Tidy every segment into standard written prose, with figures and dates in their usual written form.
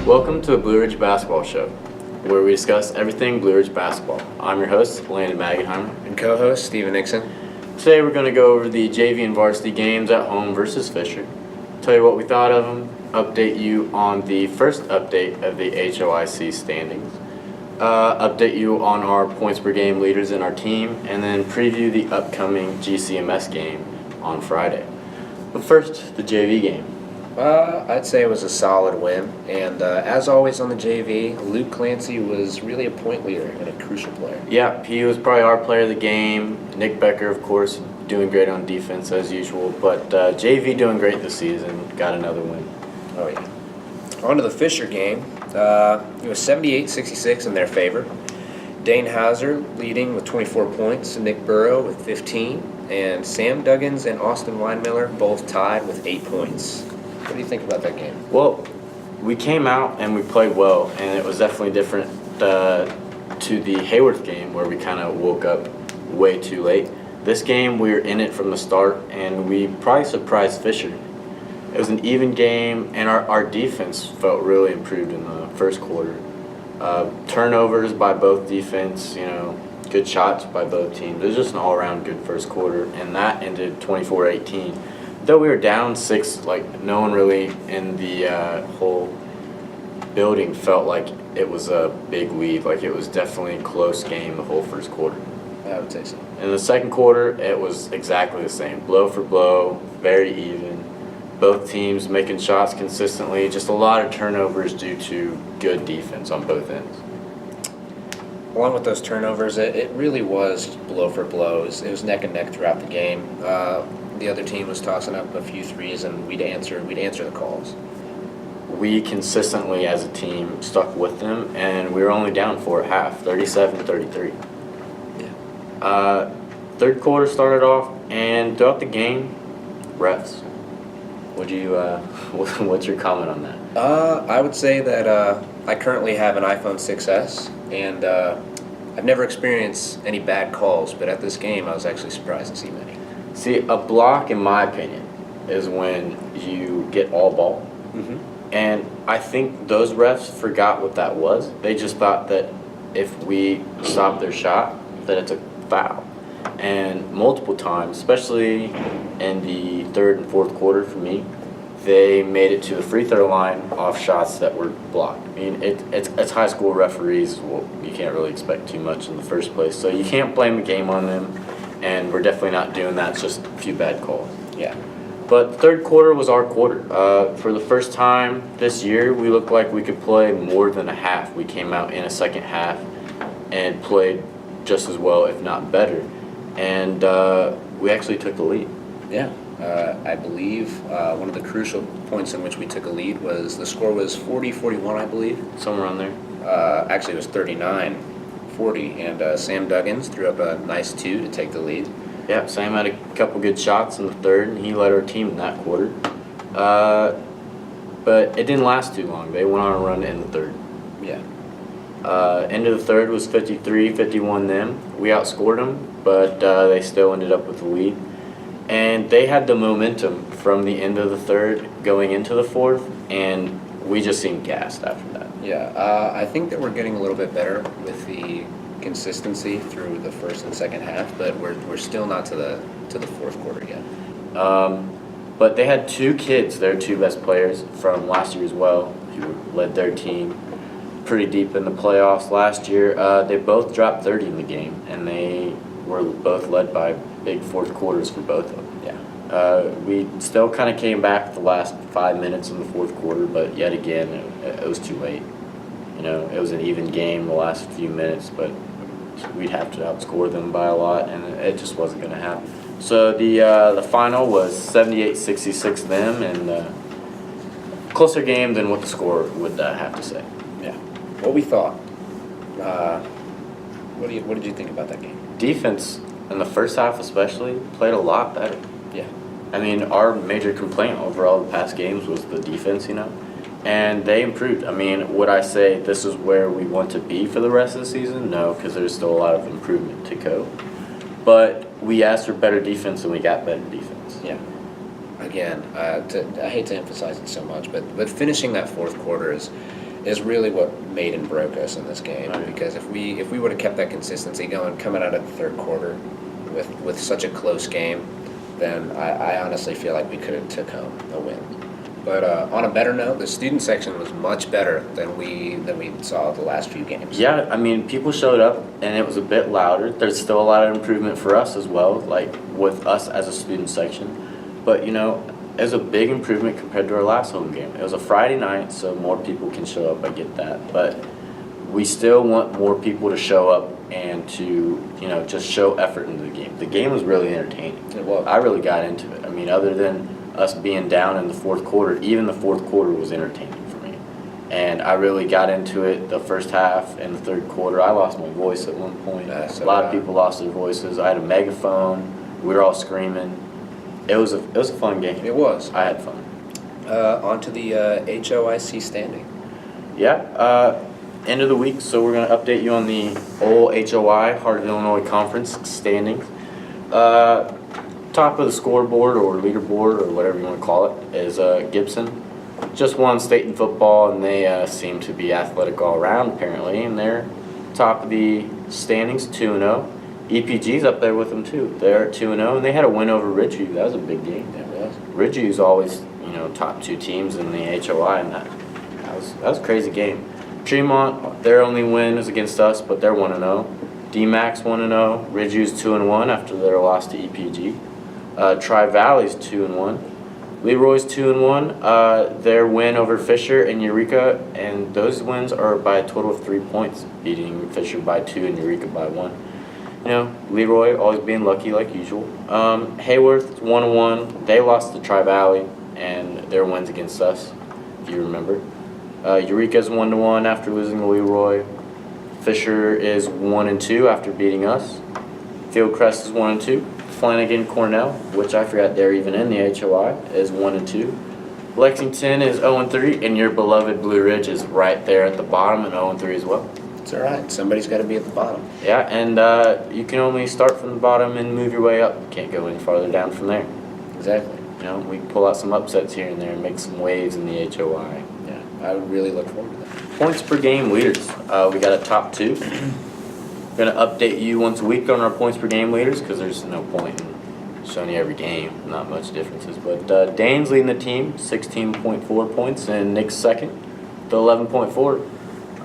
Welcome to the Blue Ridge Basketball Show, where we discuss everything Blue Ridge basketball. I'm your host, Landon Magenheimer. And co-host, Stephen Nixon. Today we're going to go over the JV and varsity games at home versus Fisher, tell you what we thought of them, update you on the first update of the HOIC standings, update you on our points per game leaders in our team, and then preview the upcoming GCMS game on Friday. But first, the JV game. I'd say it was a solid win, and as always on the JV, Luke Clancy was really a point leader and a crucial player. Yeah, he was probably our player of the game. Nick Becker, of course, doing great on defense as usual, but JV doing great this season, got another win. Oh, yeah. On to the Fisher game. It was 78-66 in their favor. Dane Hauser leading with 24 points, Nick Burrow with 15, and Sam Duggins and Austin Weinmiller both tied with 8 points. What do you think about that game? Well, we came out and we played well, and it was definitely different to the Hayworth game where we kind of woke up way too late. This game, we were in it from the start, and we probably surprised Fisher. It was an even game, and our defense felt really improved in the first quarter. Turnovers by both defense, good shots by both teams. It was just an all-around good first quarter, and that ended 24-18. Though we were down 6, no one really in the whole building felt like it was a big lead. It was definitely a close game the whole first quarter. I would say so. In the second quarter, it was exactly the same. Blow for blow, very even. Both teams making shots consistently. Just a lot of turnovers due to good defense on both ends. Along with those turnovers, it really was blow for blows. It was neck and neck throughout the game. The other team was tossing up a few threes, and we'd answer the calls. We consistently, as a team, stuck with them, and we were only down 4 at half, 37-33. Yeah. Third quarter started off, and throughout the game, refs. What's your comment on that? I would say that I currently have an iPhone 6S, and I've never experienced any bad calls, but at this game, I was actually surprised to see many. See, a block, in my opinion, is when you get all ball. Mm-hmm. And I think those refs forgot what that was. They just thought that if we stop their shot, that it's a foul. And multiple times, especially in the third and fourth quarter for me, they made it to the free throw line off shots that were blocked. I mean, it's high school referees. Well, you can't really expect too much in the first place. So you can't blame the game on them. And we're definitely not doing that. It's just a few bad calls. Yeah. But the third quarter was our quarter. For the first time this year, we looked like we could play more than a half. We came out in a second half and played just as well, if not better. And we actually took the lead. Yeah. I believe one of the crucial points in which we took a lead was the score was 40-41, I believe. Somewhere on there. Actually, it was 39-40, and Sam Duggins threw up a nice 2 to take the lead. Yeah, Sam had a couple good shots in the third, and he led our team in that quarter. But it didn't last too long. They went on a run in the third. Yeah. End of the third was 53-51 them. We outscored them, but they still ended up with the lead. And they had the momentum from the end of the third going into the fourth, and we just seemed gassed after that. Yeah, I think that we're getting a little bit better with the consistency through the first and second half, but we're still not to the fourth quarter yet. But they had 2 kids, their 2 best players from last year as well, who led their team pretty deep in the playoffs last year. They both dropped 30 in the game, and they were both led by big fourth quarters for both of them. Yeah. We still kind of came back the last 5 minutes in the fourth quarter, but yet again, it was too late. It was an even game the last few minutes, but we'd have to outscore them by a lot, and it just wasn't going to happen. So the final was 78-66 them, and closer game than what the score would have to say. Yeah. What we thought. What did you think about that game? Defense, in the first half especially, played a lot better. Yeah. I mean, our major complaint overall the past games was the defense, and they improved. I mean, would I say this is where we want to be for the rest of the season? No, because there's still a lot of improvement to go. But we asked for better defense, and we got better defense. Yeah. Again, I hate to emphasize it so much, but finishing that fourth quarter is is really what made and broke us in this game. Right. Because if we would have kept that consistency going coming out of the third quarter with such a close game, then I honestly feel like we could have took home a win. But on a better note, the student section was much better than we saw the last few games. Yeah, I mean, people showed up and it was a bit louder. There's still a lot of improvement for us as well, like with us as a student section. But, you know, it was a big improvement compared to our last home game. It was a Friday night, so more people can show up. I get that. But we still want more people to show up and to, you know, just show effort into the game. The game was really entertaining. It was. I really got into it. I mean, other than us being down in the fourth quarter, even the fourth quarter was entertaining for me. And I really got into it the first half and the third quarter. I lost my voice at one point. So a lot of people lost their voices. I had a megaphone. We were all screaming. It was a fun game. It was. I had fun. On to the HOIC standing. Yeah, end of the week, so we're going to update you on the old HOI, Heart of Illinois Conference standings. Top of the scoreboard or leaderboard or whatever you want to call it is Gibson. Just won state in football, and they seem to be athletic all around apparently, and they're top of the standings, 2-0. EPG's up there with them too. They're at 2-0, and they had a win over Ridgeview. That was a big game. It was. Ridgeview's always, you know, top two teams in the HOI, and that was a crazy game. Tremont, their only win is against us, but they're 1-0. DMAX 1-0. Ridgeview's 2-1 after their loss to EPG. Tri-Valley's 2-1. Leroy's 2-1. Their win over Fisher and Eureka, and those wins are by a total of 3 points, beating Fisher by 2 and Eureka by 1. You know, Leroy always being lucky like usual. Hayworth 1-1. They lost to Tri-Valley and their wins against us, if you remember. Eureka's 1-1 after losing to Leroy. Fisher is 1-2 after beating us. Fieldcrest is 1-2. Flanagan Cornell, which I forgot they're even in the HOI, is 1-2. Lexington is 0-3, and your beloved Blue Ridge is right there at the bottom and 0-3 as well. It's all right. Somebody's got to be at the bottom. Yeah, and you can only start from the bottom and move your way up. You can't go any farther down from there. Exactly. You know, we pull out some upsets here and there and make some waves in the HOI. Yeah, I would really look forward to that. Points per game leaders. We got a top two. We're going to update you once a week on our points per game leaders because there's no point in showing you every game. Not much differences. But Dane's leading the team, 16.4 points, and Nick's second, the 11.4.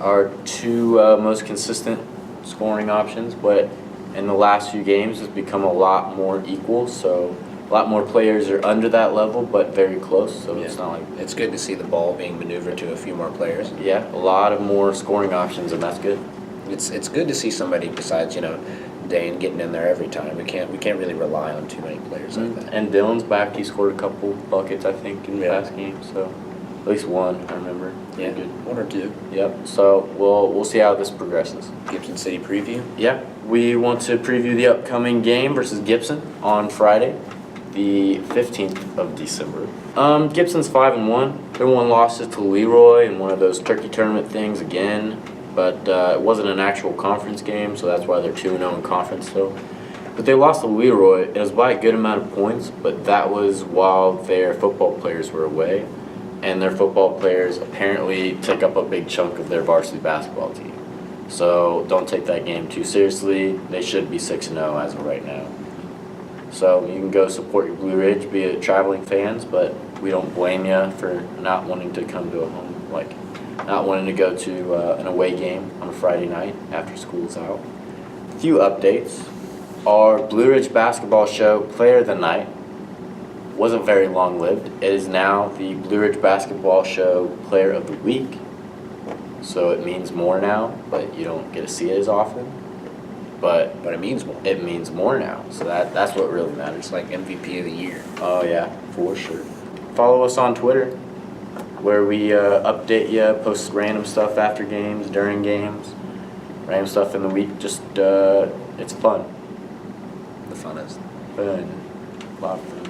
Our two most consistent scoring options, but in the last few games it's become a lot more equal, so a lot more players are under that level but very close, so it's not like... It's good to see the ball being maneuvered to a few more players. Yeah, a lot of more scoring options, and that's good. It's good to see somebody besides, you know, Dane getting in there every time. We can't really rely on too many players like that. And Dylan's back. He scored a couple buckets, I think, in the past game, so... At least one, I remember. Yeah, good. 1 or 2. Yep. So we'll see how this progresses. Gibson City preview. Yeah, we want to preview the upcoming game versus Gibson on Friday, the 15th of December. Gibson's 5-1. Their one loss is to Leroy in one of those turkey tournament things again, but it wasn't an actual conference game, so that's why they're 2-0 in conference still. But they lost to Leroy. It was by a good amount of points, but that was while their football players were away. And their football players apparently took up a big chunk of their varsity basketball team. So don't take that game too seriously. They should be 6-0 as of right now. So you can go support your Blue Ridge, be it traveling fans, but we don't blame you for not wanting to come to a home, like not wanting to go to an away game on a Friday night after school's out. A few updates. Our Blue Ridge basketball show Player of the Night wasn't very long-lived. It is now the Blue Ridge Basketball Show Player of the Week. So it means more now, but you don't get to see it as often. But it means more. It means more now. So that's what really matters. It's like MVP of the year. Oh yeah, for sure. Follow us on Twitter, where we update you, post random stuff after games, during games, random stuff in the week. Just it's fun. The funnest. Fun. A lot of fun.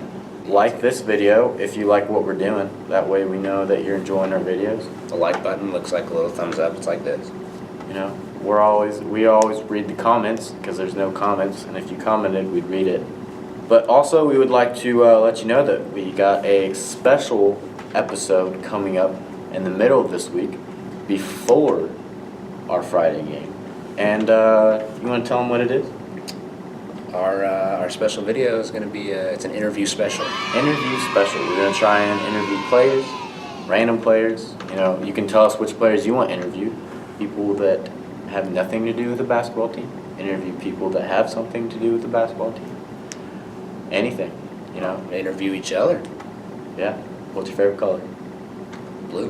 Like this video if you like what we're doing. That way we know that you're enjoying our videos. The like button looks like a little thumbs up. It's like this. You know, we always read the comments because there's no comments, and if you commented, we'd read it. But also, we would like to let you know that we got a special episode coming up in the middle of this week. before our Friday game. And you want to tell them what it is? Our special video is going to be it's an interview special. Interview special. We're going to try and interview players, random players. You know, you can tell us which players you want interviewed. People that have nothing to do with the basketball team. Interview people that have something to do with the basketball team. Anything, you know. Interview each other. Yeah. What's your favorite color? Blue.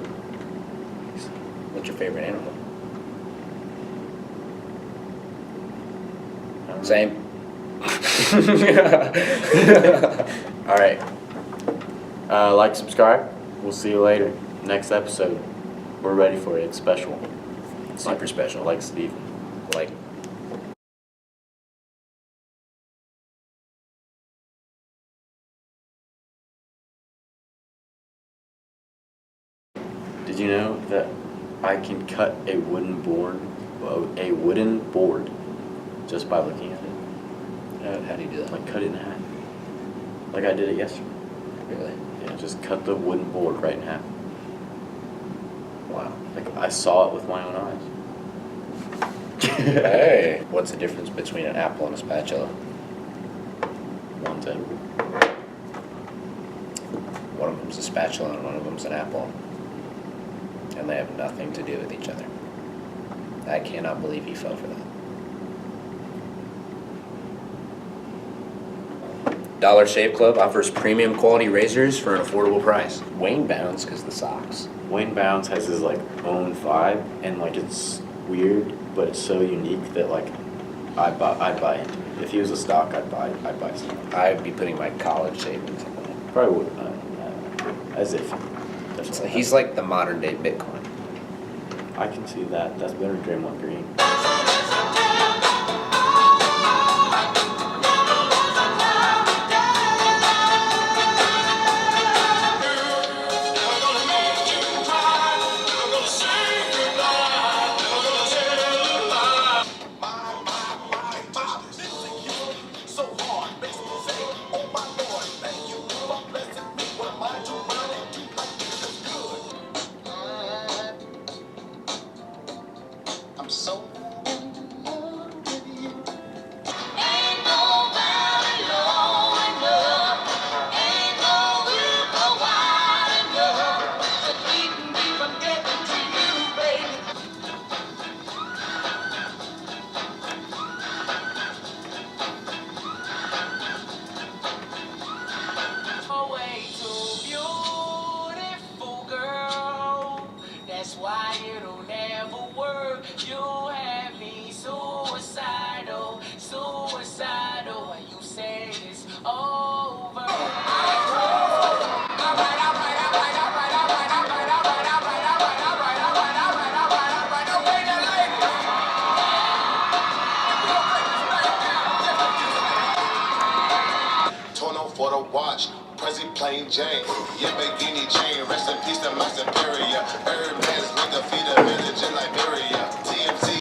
What's your favorite animal? Same. All right. Like, subscribe. We'll see you later. Next episode. We're ready for it. It's special. Super special. Like Stephen. Like. Did you know that I can cut a wooden board, just by looking at it? How do you do that? Like cut it in half. Like I did it yesterday. Really? Yeah, just cut the wooden board right in half. Wow. Like I saw it with my own eyes. Hey. What's the difference between an apple and a spatula? One's edible. One of them's a spatula and one of them's an apple. And they have nothing to do with each other. I cannot believe you fell for that. Dollar Shave Club offers premium quality razors for an affordable price. Wayne Bounds because the socks. Wayne Bounds has his like own vibe, and like it's weird, but it's so unique that like I'd buy it. If he was a stock, I'd buy some. I'd be putting my college savings in it. Probably would. As if. So he's like the modern day Bitcoin. I can see that. That's better than Draymond Green. I'm so in love with you. Ain't no valley low enough, ain't no river wide enough to keep me from getting to you, baby. Oh, way too beautiful, girl. That's why it'll never work. You have me suicidal, suicidal. When you say it's over. Torn up for the watch, Prezi plain Jane. Yeah, bikini chain, rest in peace to my superior. Herb has make a feed a village in Liberia.